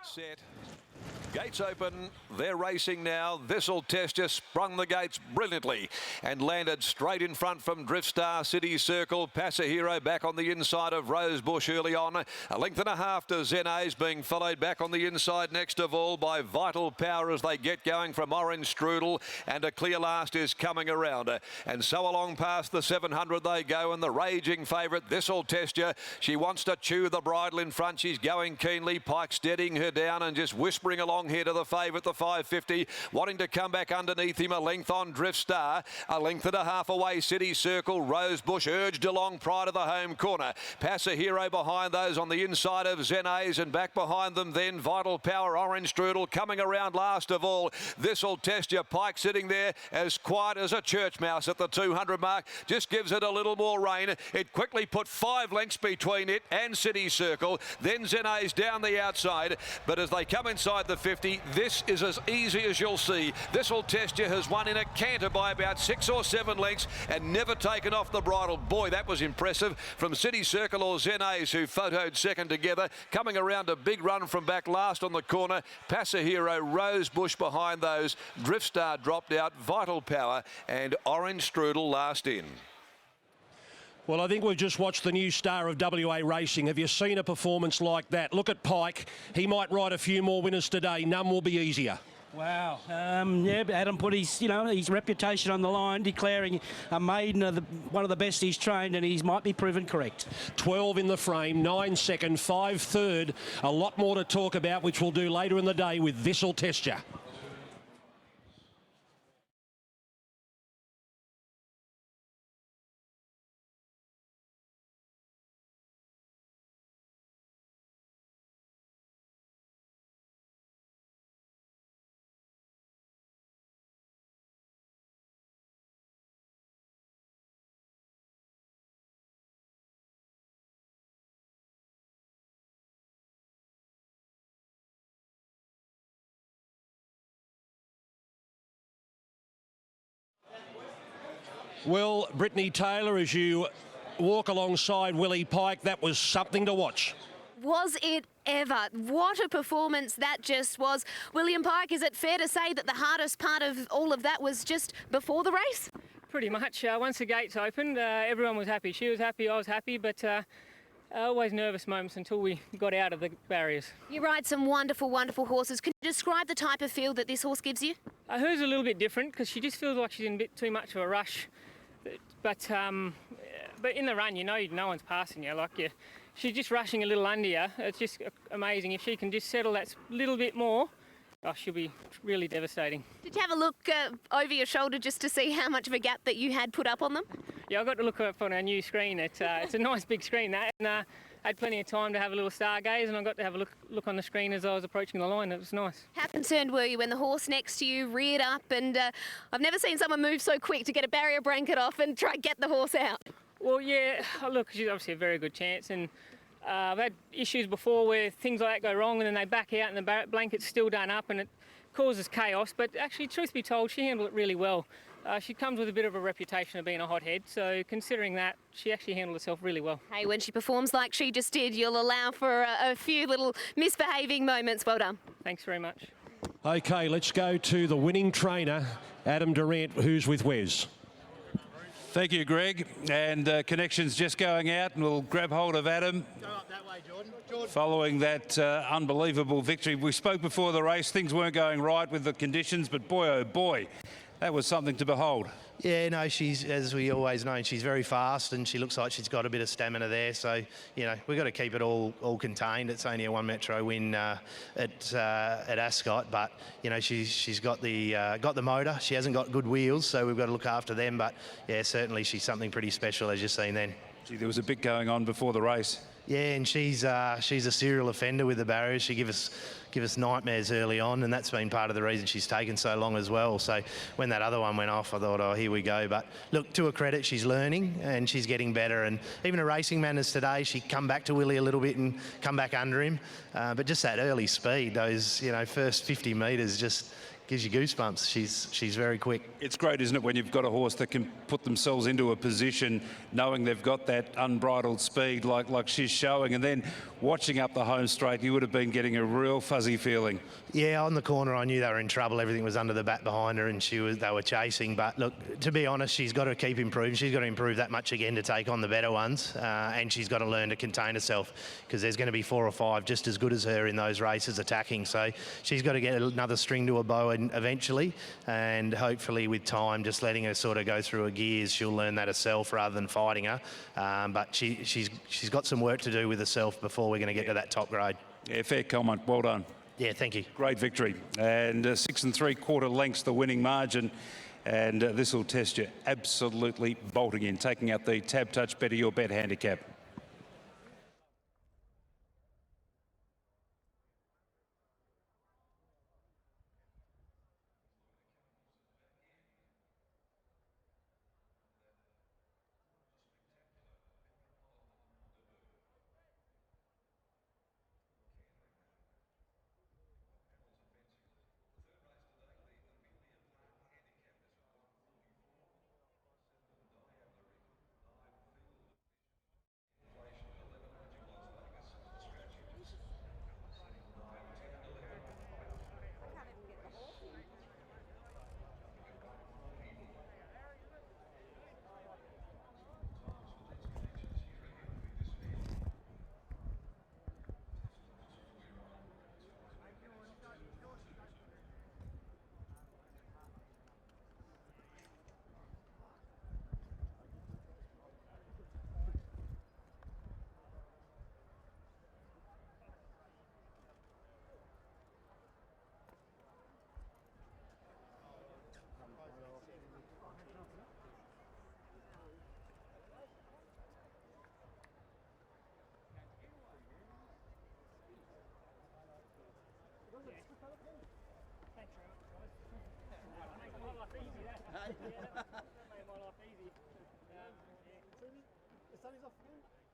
Set. Gates open, they're racing now. This'll Test just sprung the gates brilliantly and landed straight in front from Drift Star, City Circle. Pasahero back on the inside of Rosebush early on. A length and a half to Zena's, being followed back on the inside next of all by Vital Power as they get going from Orange Strudel, and a clear last is coming around. And so along past the 700 they go, and the raging favourite, This'll Test you. She wants to chew the bridle in front. She's going keenly. Pike steadying her down and just whispering along here to the favourite, the 550, wanting to come back underneath him. A length on Drift Star, a length and a half away City Circle. Rosebush urged along prior to the home corner. Pasahero behind those on the inside of Zena's, and back behind them then Vital Power, Orange Strudel coming around last of all. This'll Test you. Pike sitting there as quiet as a church mouse at the 200 mark, just gives it a little more rein. It quickly put 5 lengths between it and City Circle. Then Zena's down the outside, but as they come inside the 50, this is as easy as you'll see. This'll Test you has won in a canter by about 6 or 7 lengths and never taken off the bridle. Boy, that was impressive from City Circle or Zena's, who photoed second together. Coming around a big run from back last on the corner. Pasahero, Rosebush behind those. Drift Star dropped out. Vital Power and Orange Strudel last in. Well, I think we've just watched the new star of WA racing. Have you seen a performance like that? Look at Pike. He might ride a few more winners today. None will be easier. Wow. Yeah, Adam put his reputation on the line, declaring a maiden one of the best he's trained, and he might be proven correct. 12 in the frame, 9 second, 5 third. A lot more to talk about, which we'll do later in the day with This'll Test ya. Well, Brittany Taylor, as you walk alongside Willie Pike, that was something to watch. Was it ever? What a performance that just was. William Pike, is it fair to say that the hardest part of all of that was just before the race? Pretty much. Once the gates opened, everyone was happy. She was happy, I was happy, but always nervous moments until we got out of the barriers. You ride some wonderful, wonderful horses. Can you describe the type of feel that this horse gives you? Hers a little bit different because she just feels like she's in a bit too much of a rush. But in the run, no one's passing you. She's just rushing a little under you. It's just amazing. If she can just settle that little bit more, she'll be really devastating. Did you have a look over your shoulder just to see how much of a gap that you had put up on them? Yeah, I got to look up on our new screen. It's a nice big screen, that, and I had plenty of time to have a little stargaze, and I got to have a look on the screen as I was approaching the line. It was nice. How concerned were you when the horse next to you reared up, and I've never seen someone move so quick to get a barrier blanket off and try and get the horse out? Well, yeah, look, she's obviously a very good chance, and I've had issues before where things like that go wrong and then they back out and the blanket's still done up and it causes chaos, but actually, truth be told, she handled it really well. She comes with a bit of a reputation of being a hothead, so considering that, she actually handled herself really well. Hey, when she performs like she just did, you'll allow for a few little misbehaving moments. Well done. Thanks very much. OK, let's go to the winning trainer, Adam Durant, who's with Wes. Thank you, Greg. And connection's just going out, and we'll grab hold of Adam. Go up that way, Jordan. Following that unbelievable victory. We spoke before the race, things weren't going right with the conditions, but boy, oh boy, that was something to behold. Yeah, no, she's, as we always know, she's very fast and she looks like she's got a bit of stamina there. So, we've got to keep it all contained. It's only a 1 Metro win at Ascot, but, she's got the motor. She hasn't got good wheels, so we've got to look after them. But, yeah, certainly she's something pretty special, as you've seen then. Gee, there was a bit going on before the race. Yeah, and she's a serial offender with the barriers. She give us nightmares early on, and that's been part of the reason she's taken so long as well. So when that other one went off, I thought, oh, here we go. But look, to her credit, she's learning and she's getting better. And even her racing manners today, she come back to Willie a little bit and come back under him. But just that early speed, those first 50 metres, just gives you goosebumps. She's very quick. It's great, isn't it, when you've got a horse that can put themselves into a position knowing they've got that unbridled speed like she's showing, and then watching up the home straight, you would have been getting a real fuzzy feeling. Yeah, on the corner, I knew they were in trouble. Everything was under the bat behind her, and they were chasing. But look, to be honest, she's got to keep improving. She's got to improve that much again to take on the better ones, and she's got to learn to contain herself, because there's going to be 4 or 5 just as good as her in those races attacking. So she's got to get another string to her bow eventually, and hopefully with time, just letting her sort of go through her gears, she'll learn that herself rather than fighting her. But she's got some work to do with herself before we're going to get to that top grade. Yeah, fair comment. Well done. Yeah, thank you. Great victory. And 6 3/4 lengths the winning margin. And this will test you absolutely bolting in, taking out the Tab Touch Better Your Bet handicap. The sun is off again?